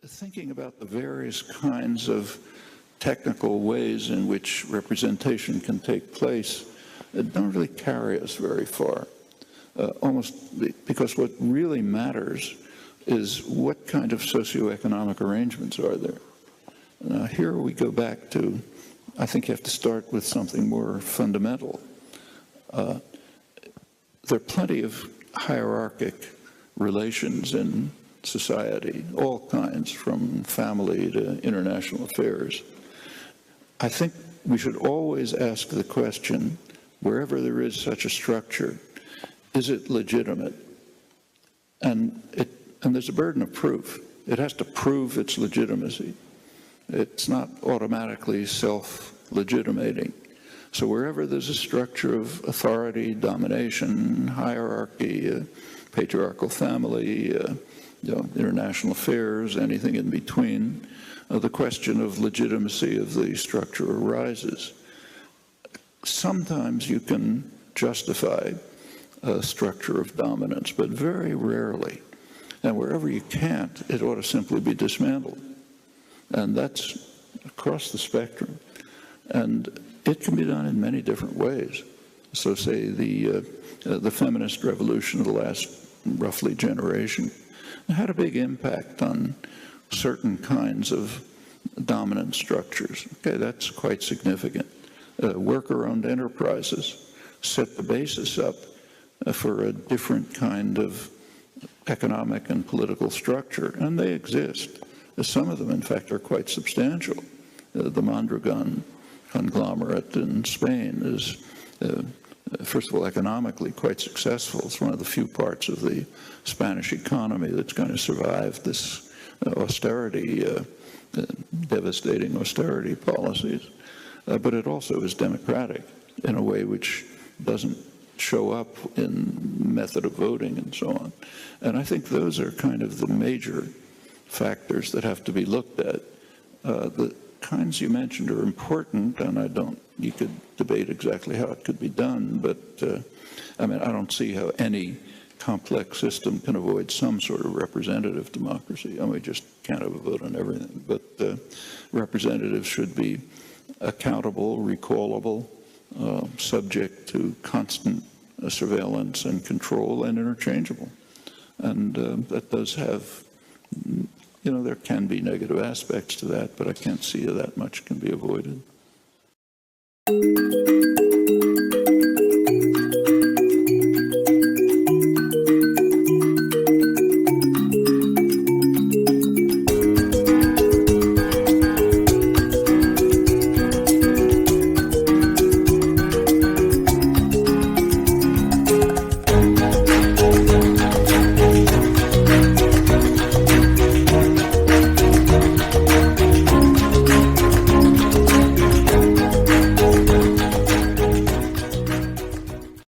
thinking about the various kinds of technical ways in which representation can take place don't really carry us very far. Because what really matters is what kind of socioeconomic arrangements are there. Now here we go back to, I think you have to start with something more fundamental. There are plenty of hierarchic relations in society, all kinds, from family to international affairs. I think we should always ask the question, wherever there is such a structure, is it legitimate? And there's a burden of proof. It has to prove its legitimacy. It's not automatically self-legitimating. So wherever there's a structure of authority, domination, hierarchy, patriarchal family, international affairs, anything in between, the question of legitimacy of the structure arises. Sometimes you can justify a structure of dominance, but very rarely. And wherever you can't, it ought to simply be dismantled. And that's across the spectrum. And it can be done in many different ways. So say the feminist revolution of the last roughly generation had a big impact on certain kinds of dominant structures. Okay, that's quite significant. Worker-owned enterprises set the basis up for a different kind of economic and political structure, and they exist. Some of them, in fact, are quite substantial. The Mondragon conglomerate in Spain is, first of all, economically quite successful. It's one of the few parts of the Spanish economy that's going to survive this austerity, devastating austerity policies. But it also is democratic in a way which doesn't show up in method of voting and so on. And I think those are kind of the major factors that have to be looked at. The kinds you mentioned are important, and you could debate exactly how it could be done, but I don't see how any complex system can avoid some sort of representative democracy. We just can't have a vote on everything, but representatives should be accountable, recallable, subject to constant surveillance and control, and interchangeable. And that does have, there can be negative aspects to that, but I can't see how that much can be avoided.